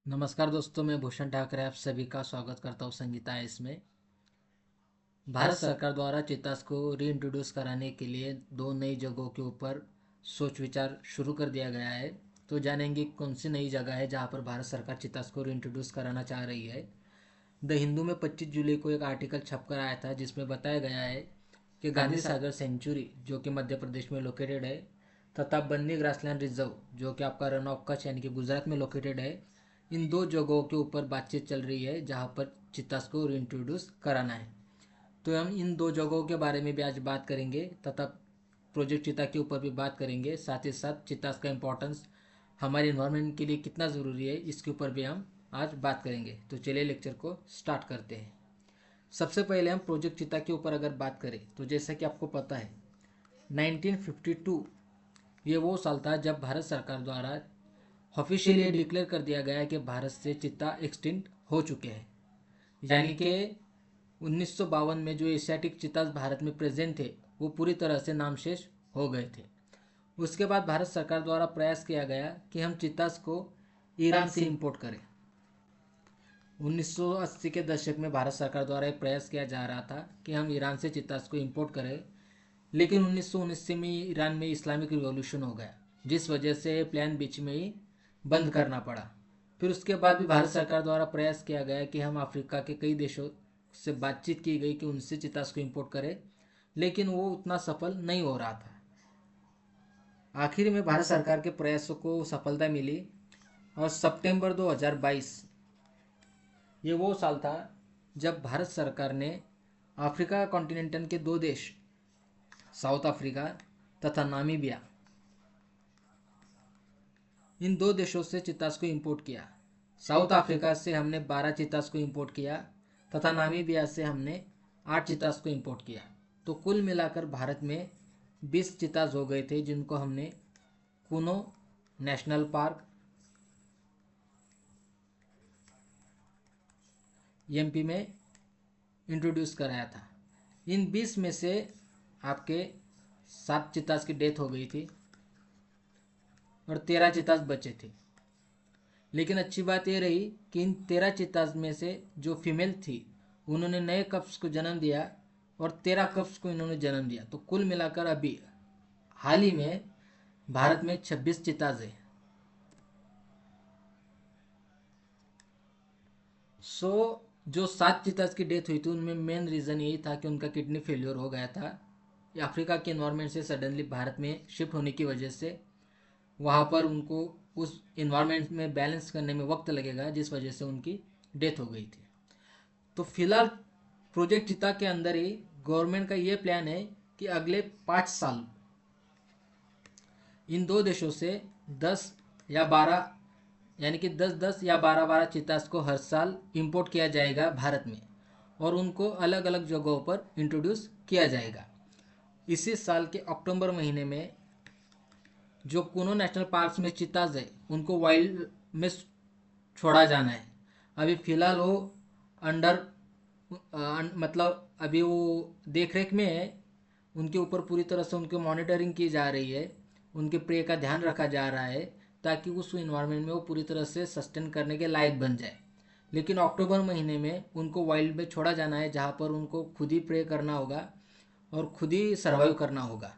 नमस्कार दोस्तों, मैं भूषण ठाकरे आप सभी का स्वागत करता हूँ संगीता इसमें। भारत सरकार द्वारा चितास को रीइंट्रोड्यूस कराने के लिए दो नई जगहों के ऊपर सोच विचार शुरू कर दिया गया है। तो जानेंगे कौन सी नई जगह है जहाँ पर भारत सरकार चितास को रीइंट्रोड्यूस कराना चाह रही है। द हिंदू में 25 जुलाई को एक आर्टिकल छपकर आया था जिसमें बताया गया है कि गांधी सागर सेंचुरी जो कि मध्य प्रदेश में लोकेटेड है तथा बन्नी ग्रासलैंड रिजर्व जो कि आपका रन ऑफ कच्छ यानी कि गुजरात में लोकेटेड है, इन दो जगहों के ऊपर बातचीत चल रही है जहां पर चितास को रीइंट्रोड्यूस कराना है। तो हम इन दो जगहों के बारे में भी आज बात करेंगे तथा प्रोजेक्ट चिता के ऊपर भी बात करेंगे। साथ ही साथ चितास का इम्पोर्टेंस हमारे इन्वायरमेंट के लिए कितना ज़रूरी है इसके ऊपर भी हम आज बात करेंगे। तो चलिए लेक्चर को स्टार्ट करते हैं। सबसे पहले हम प्रोजेक्ट चिता के ऊपर अगर बात करें तो जैसा कि आपको पता है 1952 ये वो साल था जब भारत सरकार द्वारा ऑफिशियली डिक्लेयर कर दिया गया कि भारत से चीता एक्सटिंक्ट हो चुके हैं। यानी कि 1952 में जो एशियाटिक चीताज भारत में प्रेजेंट थे वो पूरी तरह से नामशेष हो गए थे। उसके बाद भारत सरकार द्वारा प्रयास किया गया कि हम चीताज को ईरान से इंपोर्ट करें। 1980 के दशक में भारत सरकार द्वारा एक प्रयास किया जा रहा था कि हम ईरान से चितास को इंपोर्ट करें, लेकिन 1919 में ईरान में इस्लामिक रिवॉल्यूशन हो गया जिस वजह से प्लान बीच में ही बंद करना पड़ा। फिर उसके बाद भी भारत सरकार द्वारा प्रयास किया गया कि हम अफ्रीका के कई देशों से बातचीत की गई कि उनसे चितास को इंपोर्ट करें, लेकिन वो उतना सफल नहीं हो रहा था। आखिर में भारत सरकार के प्रयासों को सफलता मिली और सितंबर 2022 ये वो साल था जब भारत सरकार ने अफ्रीका कॉन्टिनेंटल के दो देश साउथ अफ्रीका तथा नामीबिया, इन दो देशों से चितास को इंपोर्ट किया। साउथ अफ्रीका से हमने 12 चितास को इंपोर्ट किया तथा नामीबिया से हमने 8 चितास को इंपोर्ट किया। तो कुल मिलाकर भारत में 20 चितास हो गए थे जिनको हमने कुनो नेशनल पार्क एमपी में इंट्रोड्यूस कराया था। इन 20 में से आपके 7 चितास की डेथ हो गई थी और 13 चितास बचे थे। लेकिन अच्छी बात यह रही कि इन 13 चिताज में से जो फीमेल थी उन्होंने नए कप्स को जन्म दिया और 13 कप्स को इन्होंने जन्म दिया। तो कुल मिलाकर अभी हाल ही में भारत में 26 चिताज है। जो 7 चिताज की डेथ हुई थी उनमें मेन रीज़न यही था कि उनका किडनी फेलियर हो गया था। अफ्रीका के इन्वायरमेंट से सडनली भारत में शिफ्ट होने की वजह से वहाँ पर उनको उस इन्वायरमेंट में बैलेंस करने में वक्त लगेगा जिस वजह से उनकी डेथ हो गई थी। तो फिलहाल प्रोजेक्ट चिता के अंदर ही गवर्नमेंट का ये प्लान है कि अगले 5 साल इन दो देशों से 10 या 12 यानी कि 10-10 या 12-12 चितास को हर साल इंपोर्ट किया जाएगा भारत में और उनको अलग अलग जगहों पर इंट्रोड्यूस किया जाएगा। इसी साल के अक्टूबर महीने में जो कुनो नेशनल पार्क में चिताज है उनको वाइल्ड में छोड़ा जाना है। अभी फिलहाल वो अंडर मतलब अभी वो देख रेख में है। उनके ऊपर पूरी तरह से उनकी मॉनिटरिंग की जा रही है, उनके प्रे का ध्यान रखा जा रहा है ताकि उस इन्वायरमेंट में वो पूरी तरह से सस्टेन करने के लायक बन जाए। लेकिन अक्टूबर महीने में उनको वाइल्ड में छोड़ा जाना है जहाँ पर उनको खुद ही प्रे करना होगा और खुद ही सर्वाइव करना होगा।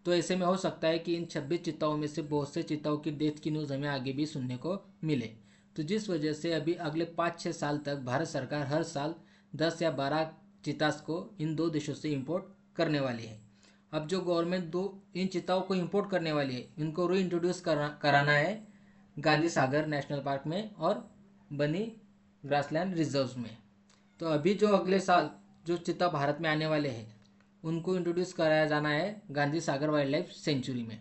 तो ऐसे में हो सकता है कि इन 26 चिताओं में से बहुत से चिताओं की डेथ की न्यूज़ हमें आगे भी सुनने को मिले। तो जिस वजह से अभी अगले 5-6 साल तक भारत सरकार हर साल 10 या 12 चितास को इन दो देशों से इंपोर्ट करने वाली है। अब जो गवर्नमेंट दो इन चिताओं को इंपोर्ट करने वाली है इनको री इंट्रोड्यूस कराना है गांधी सागर नेशनल पार्क में और बनी ग्रासलैंड रिजर्व्स में। तो अभी जो अगले साल जो चिता भारत में आने वाले हैं उनको इंट्रोड्यूस कराया जाना है Gandhi Sagar wild life sanctuary में।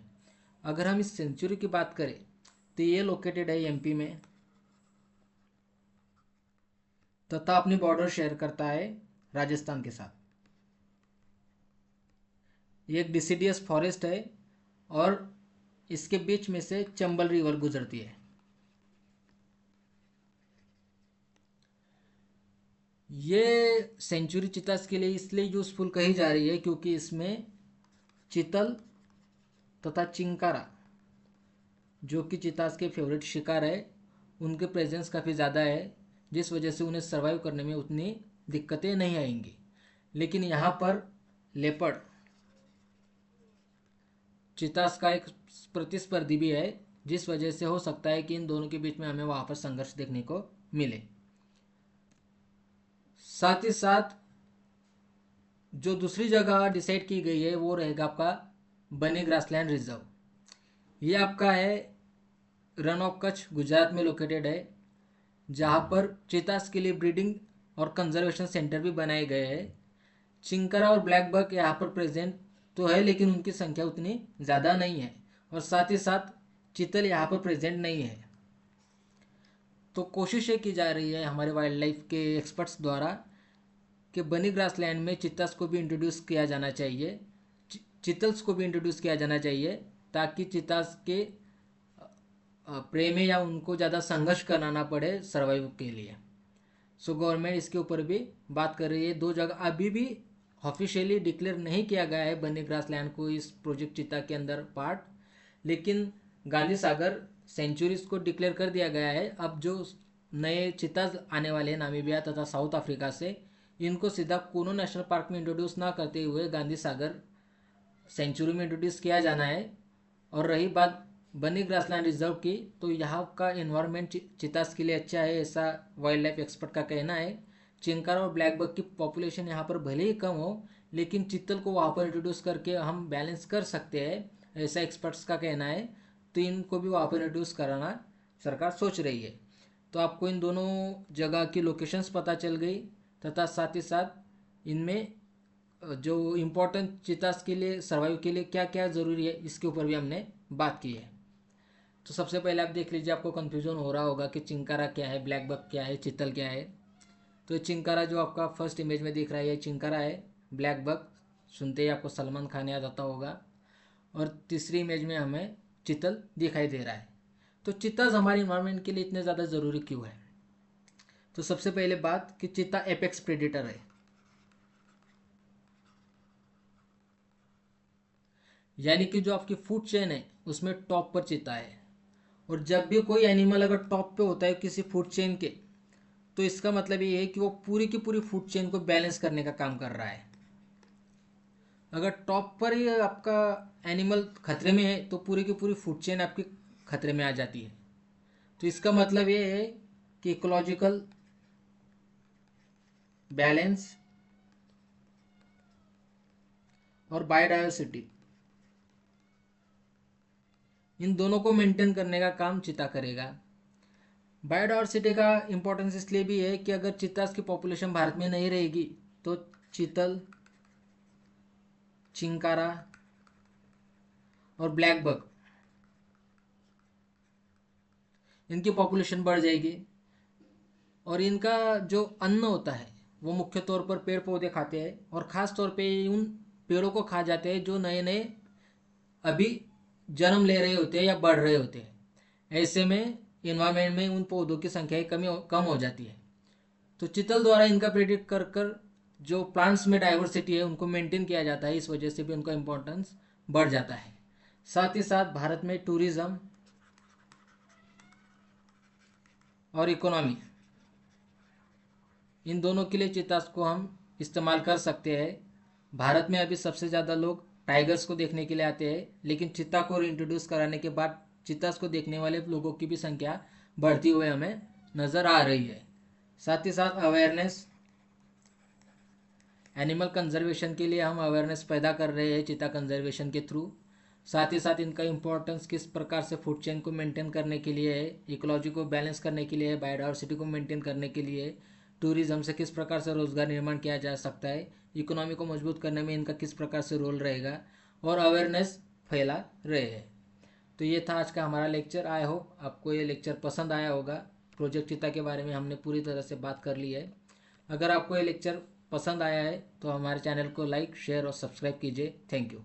अगर हम इस सेंचुरी की बात करें तो ये लोकेटेड है एमपी में तथा अपनी बॉर्डर शेयर करता है राजस्थान के साथ। ये एक डिसिडियस फॉरेस्ट है और इसके बीच में से चंबल रिवर गुजरती है। ये सेंचुरी चितास के लिए इसलिए यूजफुल कही जा रही है क्योंकि इसमें चीतल तथा चिंकारा जो कि चितास के फेवरेट शिकार है उनके प्रेजेंस काफ़ी ज़्यादा है, जिस वजह से उन्हें सर्वाइव करने में उतनी दिक्कतें नहीं आएंगी। लेकिन यहाँ पर लेपर्ड चितास का एक प्रतिस्पर्धी भी है, जिस वजह से हो सकता है कि इन दोनों के बीच में हमें वहाँ पर संघर्ष देखने को मिले। साथ ही साथ जो दूसरी जगह डिसाइड की गई है वो रहेगा आपका बनी ग्रासलैंड रिजर्व। ये आपका है रन ऑफ कच्छ, गुजरात में लोकेटेड है, जहाँ पर चीतास के लिए ब्रीडिंग और कंजर्वेशन सेंटर भी बनाए गए हैं। चिंकारा और ब्लैक बक यहाँ पर प्रेजेंट तो है, लेकिन उनकी संख्या उतनी ज़्यादा नहीं है, और साथ ही साथ चीतल यहाँ पर प्रेजेंट नहीं है। तो कोशिश ये की जा रही है हमारे वाइल्ड लाइफ के एक्सपर्ट्स द्वारा कि बनी ग्रासलैंड में चित्तास को भी इंट्रोड्यूस किया जाना चाहिए, चितल्स को भी इंट्रोड्यूस किया जाना चाहिए, ताकि चित्तास के प्रेम या उनको ज़्यादा संघर्ष करना ना पड़े सर्वाइव के लिए। सो गवर्नमेंट इसके ऊपर भी बात कर रही है। दो जगह अभी भी ऑफिशियली डिक्लेयर नहीं किया गया है बनी ग्रासलैंड को इस प्रोजेक्ट चिता के अंदर पार्ट, लेकिन गांधी सागर सेंचुरीज को डिक्लेयर कर दिया गया है। अब जो नए चिता आने वाले हैं नामीबिया तथा साउथ अफ्रीका से, इनको सीधा कूनो नेशनल पार्क में इंट्रोड्यूस ना करते हुए गांधी सागर सेंचुरी में इंट्रोड्यूस किया जाना है। और रही बात बनी ग्रासलैंड रिजर्व की, तो यहाँ का इन्वायरमेंट चितास के लिए अच्छा है, ऐसा वाइल्ड लाइफ एक्सपर्ट का कहना है। चिंकारा और ब्लैक बक की पॉपुलेशन यहाँ पर भले ही कम हो, लेकिन चीतल को वहाँ पर इंट्रोड्यूस करके हम बैलेंस कर सकते हैं, ऐसा एक्सपर्ट्स का कहना है। तो इनको भी वहाँ पर इंट्रोड्यूस कराना सरकार सोच रही है। तो आपको इन दोनों जगह की लोकेशंस पता चल गई, तथा साथ ही साथ इनमें जो इम्पोर्टेंट चितास के लिए सर्वाइव के लिए क्या क्या ज़रूरी है, इसके ऊपर भी हमने बात की है। तो सबसे पहले आप देख लीजिए, आपको कन्फ्यूजन हो रहा होगा कि चिंकारा क्या है, ब्लैक बक क्या है, चितल क्या है। तो चिंकारा जो आपका फर्स्ट इमेज में दिख रहा है ये चिंकारा है। ब्लैक बक सुनते ही आपको सलमान खान याद आता होगा। और तीसरी इमेज में हमें चितल दिखाई दे रहा है। तो चितास हमारे इन्वायरमेंट के लिए इतने ज़्यादा ज़रूरी क्यों है? तो सबसे पहले बात कि चीता एपेक्स प्रेडेटर है, यानी कि जो आपकी फूड चेन है उसमें टॉप पर चीता है। और जब भी कोई एनिमल अगर टॉप पे होता है किसी फूड चेन के, तो इसका मतलब ये है कि वो पूरी की पूरी फूड चेन को बैलेंस करने का काम कर रहा है। अगर टॉप पर ही आपका एनिमल खतरे में है तो पूरी की पूरी फूड चेन आपकी खतरे में आ जाती है। तो इसका मतलब ये है कि इकोलॉजिकल बैलेंस और बायोडायवर्सिटी, इन दोनों को मेंटेन करने का काम चीता करेगा। बायोडायवर्सिटी का इम्पोर्टेंस इसलिए भी है कि अगर चीतास की पॉपुलेशन भारत में नहीं रहेगी तो चीतल, चिंकारा और ब्लैक बक, इनकी पॉपुलेशन बढ़ जाएगी। और इनका जो अन्न होता है वो मुख्य तौर पर पेड़ पौधे खाते हैं, और ख़ास तौर पे उन पेड़ों को खा जाते हैं जो नए नए अभी जन्म ले रहे होते हैं या बढ़ रहे होते हैं। ऐसे में इन्वायरमेंट में उन पौधों की संख्या कम हो जाती है। तो चितल द्वारा इनका प्रेडिक्ट कर कर जो प्लांट्स में डाइवर्सिटी है उनको मेंटेन किया जाता है, इस वजह से भी उनका इम्पोर्टेंस बढ़ जाता है। साथ ही साथ भारत में टूरिज्म और इकोनॉमी, इन दोनों के लिए चितास को हम इस्तेमाल कर सकते हैं। भारत में अभी सबसे ज़्यादा लोग टाइगर्स को देखने के लिए आते हैं, लेकिन चीता को इंट्रोड्यूस कराने के बाद चितास को देखने वाले लोगों की भी संख्या बढ़ती हुई हमें नज़र आ रही है। साथ ही साथ अवेयरनेस, एनिमल कंजर्वेशन के लिए हम अवेयरनेस पैदा कर रहे हैं चीता कंजर्वेशन के थ्रू। साथ ही साथ इनका इम्पोर्टेंस किस प्रकार से फूड चेन को मेंटेन करने के लिए है, इकोलॉजी को बैलेंस करने के लिए है, बायोडायवर्सिटी को मेंटेन करने के लिए, टूरिज्म से किस प्रकार से रोजगार निर्माण किया जा सकता है, इकोनॉमी को मजबूत करने में इनका किस प्रकार से रोल रहेगा, और अवेयरनेस फैला रहे हैं। तो ये था आज का हमारा लेक्चर। आई होप आपको ये लेक्चर पसंद आया होगा। प्रोजेक्ट चीता के बारे में हमने पूरी तरह से बात कर ली है। अगर आपको ये लेक्चर पसंद आया है तो हमारे चैनल को लाइक, शेयर और सब्सक्राइब कीजिए। Thank you.